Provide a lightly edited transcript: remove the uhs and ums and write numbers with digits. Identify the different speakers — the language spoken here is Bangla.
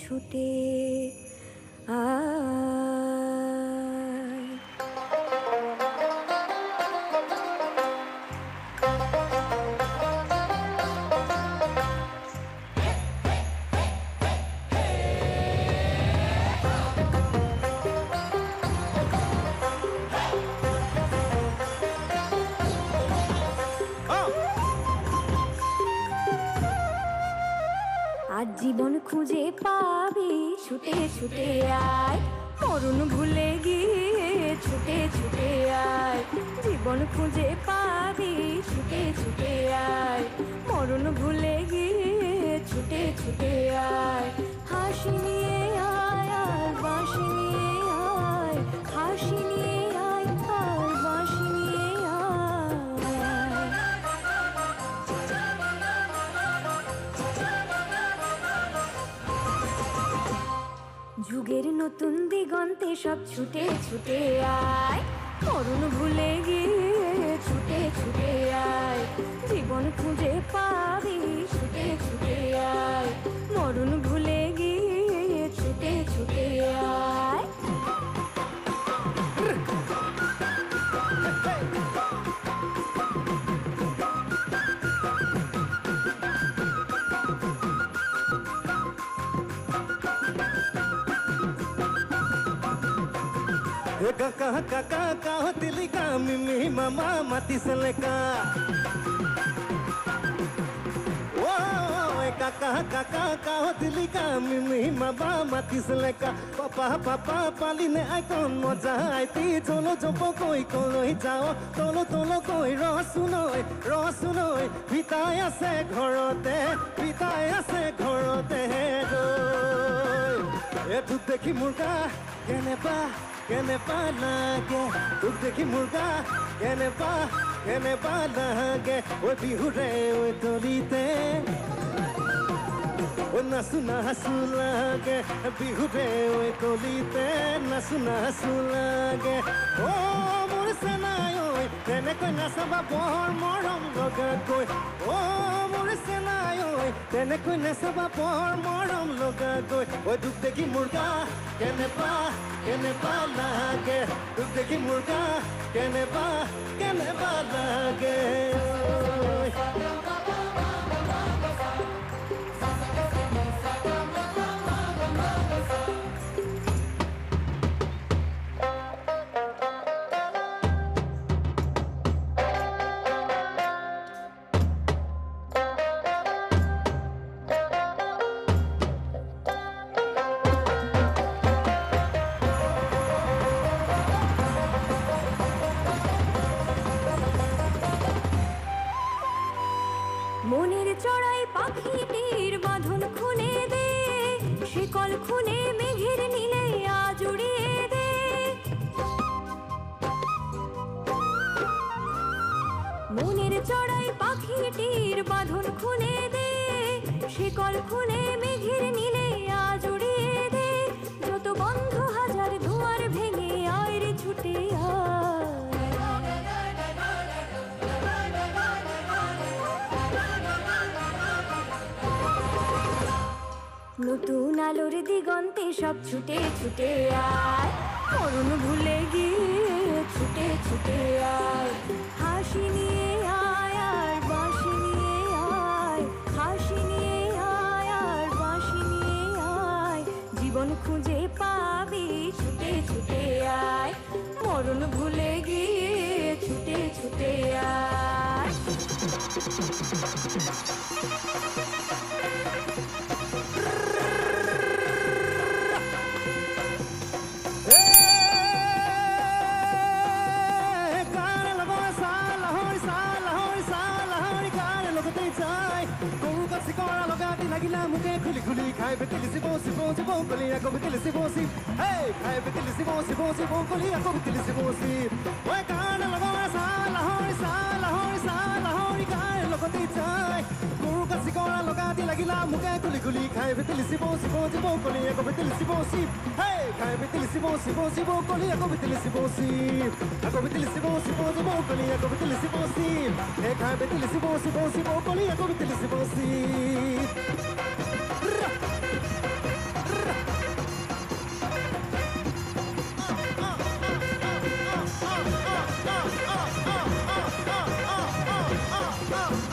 Speaker 1: ছুটে আয়। আজ জীবন খুঁজে পাবি ছুটে ছুটে আয়, মরণ ভুলে গিয়ে ছুটে ছুটে আয়। জীবন খুঁজে পাবি ছুটে ছুটে আয়, মরণ ভুলে গিয়ে ছুটে ছুটে আয়। হাসি নিয়ে আয় আর বাঁশি নিয়ে আয়, হাসি নিয়ে আয় আর বাঁশি নিয়ে আয়। যুগের নতুন দিগন্তে সব ছুটে ছুটে আয়, মরণ ভুলে গিয়ে ছুটে ছুটে আয়। জীবন খুঁজে পাবি ছুটে ছুটে আয়, মরণ ভুলে গিয়ে ছুটে ছুটে আয়।
Speaker 2: Kaka kaka kau tilika mimi mama mati seleka. Wow, kaka kaka kau tilika mimi mama mati seleka. Papa papa paline aikon moja aiti cholo jopo koi koloi jao tolo tolo koi rosunoi pitai ase ghorote goi. Etu dekhi murga কেনেবা লাগে তোক দেখি মুৰ্গা কেনেবা লাগে ওই বিহুৰে ওই দলিতে ও নাচু লাগে বিহুৰে ওই দলিতে নাচু লাগে ও মোৰ চেনাই ঐ তেনেকৈ নাচাবা বৰ মৰম লগাকৈ ও মোৰ চেনাই ঐ তেনেকৈ নাচাবা বৰ মৰম লগাকৈ ওই তোক দেখি মুৰ্গা কেনেবা লাগে তোক দেখি মুৰ্গা কেনেবা লাগে
Speaker 1: মনের চড়াই পাখিটির বাঁধন খুলে দে, শিকল খুলে মেঘের নীলে আজ উড়িয়ে দে। মনের চড়াই পাখিটির বাঁধন খুলে দে, শিকল খুলে মেঘের নীলে আজ উড়িয়ে দে। যত বন্ধ হাজার দুয়ার ভেঙে আয় রে ছুটে আয়। নতুন আলোর দিগন্তে সব ছুটে ছুটে আয়, মরণ ভুলে গিয়ে ছুটে ছুটে আয়। হাসি নিয়ে আয় আর বাঁশি নিয়ে আয়, হাসি নিয়ে আয় আর বাঁশি নিয়ে আয়। জীবন খুঁজে পাবি ছুটে ছুটে আয়, মরণ ভুলে গিয়ে ছুটে ছুটে আয়।
Speaker 2: লাগিলা মুখে খুলি খুলি খাই বেতিলি শিব কলি আকৌ বেতিলি শিব খাই বেতিলি শিব কলি আকৌ বেতিলি শিব ওই কাণ লগৰ লাহৰি গাই লগতে যায় গৰু কাচি কৰা লগাতি লাগিলা মুখে খুলি খুলি খাই বেতিলি শিব কলি আকৌ বেতিলি শিব খাই বেতিলি শিব কলি আকৌ বেতিলি শিব আকৌ বেতিলি শিব কলি আকৌ বেতিলি শিব খাই বেতিলি শিব কলি আকৌ বেতিলি শিব অ